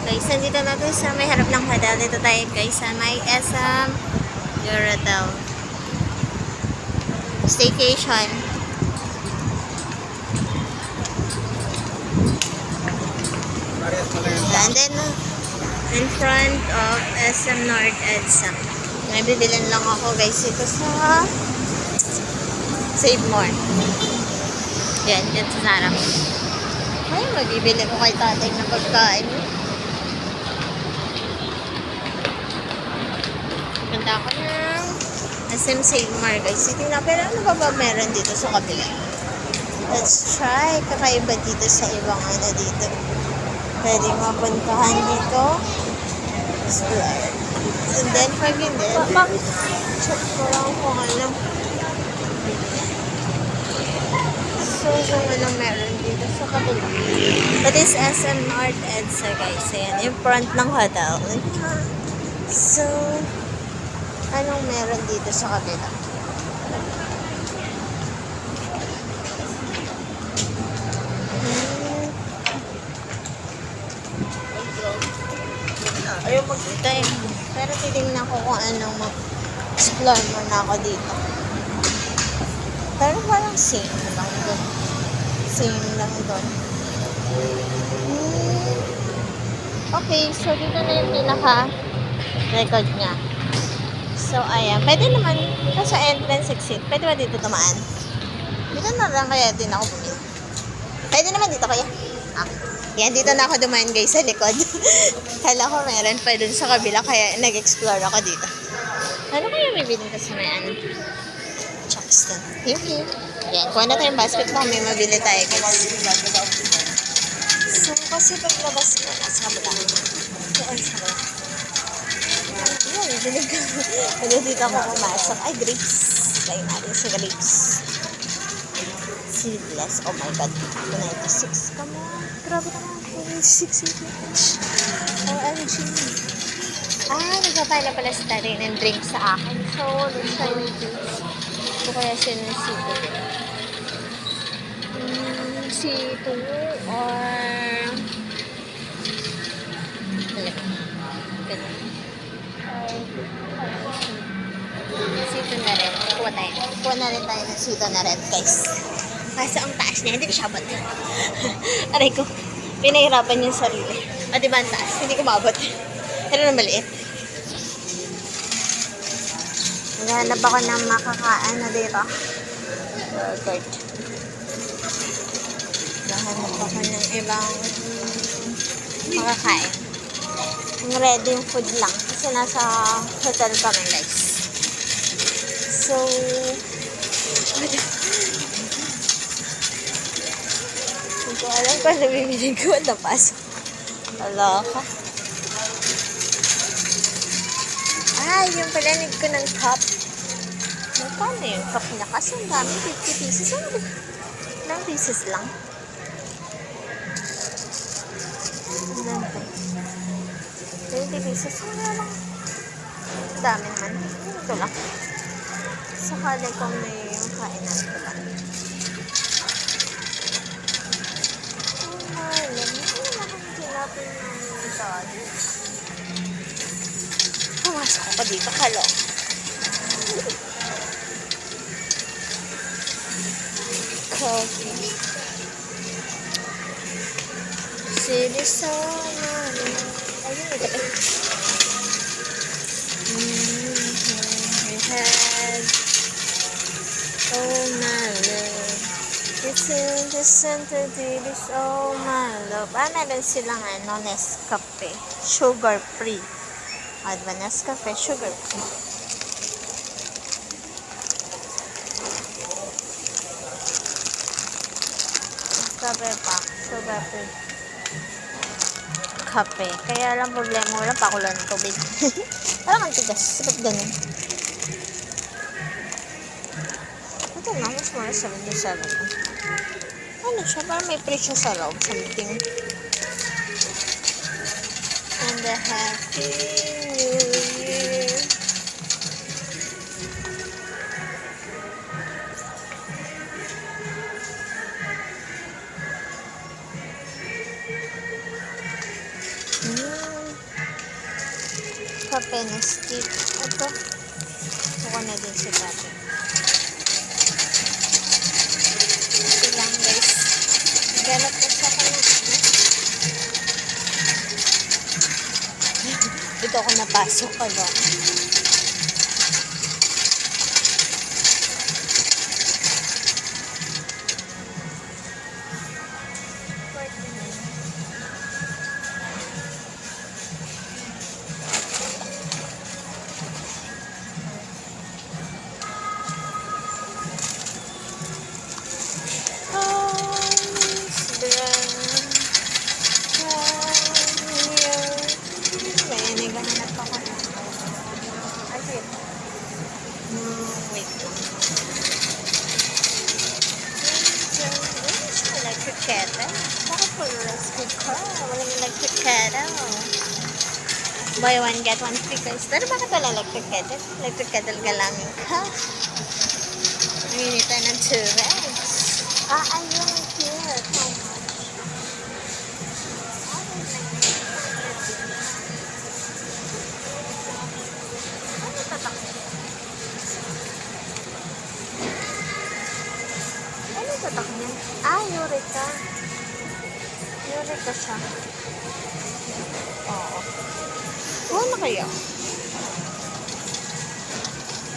Guys, nandito na to sa may harap ng hotel. Dito tayo guys sa may SM Eurotel. Staycation. And then, in front of SM North EDSA. May bibilan lang ako guys ito sa Save More. Yan, dyan sa Sarap. Ay, magbibili ko kay tatay ng pagkain. Punta ako ng SM Save More guys. Tingnan, pero ano ba meron dito sa kabila? Let's try. Kakaiba dito sa ibang ano dito. Pwede mapuntahan dito. Explore. And then, pag hindi, check ko lang kung ano. So, kung anong meron dito sa kabila. That is SM North EDSA guys. Ayan, in front ng hotel. So, anong meron dito sa kabila? Ayaw magkita eh. Pero titignan ko kung anong mag-explore muna ako dito. Pero parang same lang doon. Same lang doon. Okay, so dito na yung pinaka-record niya. So, ayan. Pwede naman, sa entrance exit, pwede ba dito tumaan? Dito na lang kaya din ako bumili. Pwede naman dito kaya? Yan, dito na ako dumaan guys sa likod. Kala ko meron pa dun sa kabila, kaya nag-explore ako dito. Ano kaya may bilhin ka sa may ano? Chuckston. Yung. Yan, kuha na tayong basket pa, may mabili tayo guys. So, kasi paglabas ko, sa kabila. Yan, sa kabila. Yan, bilig ko. Pwede dito ako pumasok. Ay, grapes. Try natin sa grapes. Seedless. Oh my God. 96 ka mo. Grabe naman. 96 OMG. Nagpapala pala si tatay ng drink sa akin. So, let's try yung drinks. Ito kaya siya ng C2. C2 or C2 na rin. Kuha na rin tayo ng C2 na rin, guys. Kasi ang taas niya, hindi ko siya abot. Aray ko, pinahirapan yung sarili. Diba ang taas? Hindi ko maabot. Pero na maliit. Naghanap ako ng makakain na dito. Burger. Naghanap ako ng ibang makakain. Yung ready yung food lang. Kasi nasa hotel kami guys. So, hindi ko alam kung nabibili ko at napasok. Wala ka. Yung palanig ko ng cup. Paano yung cup niya? Kasi ang dami, 50 pieces. Ilang pieces lang. Ilan pa? 20 pieces. Wala lang. Ang dami naman. Ito lang. Sakali kung may kainan ko lang. Pumasok ako dito, kalo. Coffee. City summer. Ayun, ito pa. We had oh my love. It's in the center, this oh my love. Meron silang Nescafe. Sugar free. Nescafe, sugar free. Nescafe pa, sugar free. Kape. Kaya lang problema, wala pa ako lang tubig. Parang ang tigas. Ba't ganun? Ito na, mas mura 77. Ano siya? Parang may presyo sa loob. Something. And a happy new year. Hmm. Kape na stick. Ito. Buka na din si dati. Ito lang guys. Ganap na siya ka na. Dito ako napasok pa ba? Wait. Electric kettle. Bakit po rice cooker? Walang electric kettle. Buy one, get one free guys. Pero bakit wala electric kettle? Electric kettle galaming ka. Nanginita ng tubig. Ayun. Cute. How much? Ano tatak niya? Ano tatak niya? Eureka. Eureka siya. Oo. Ano kaya?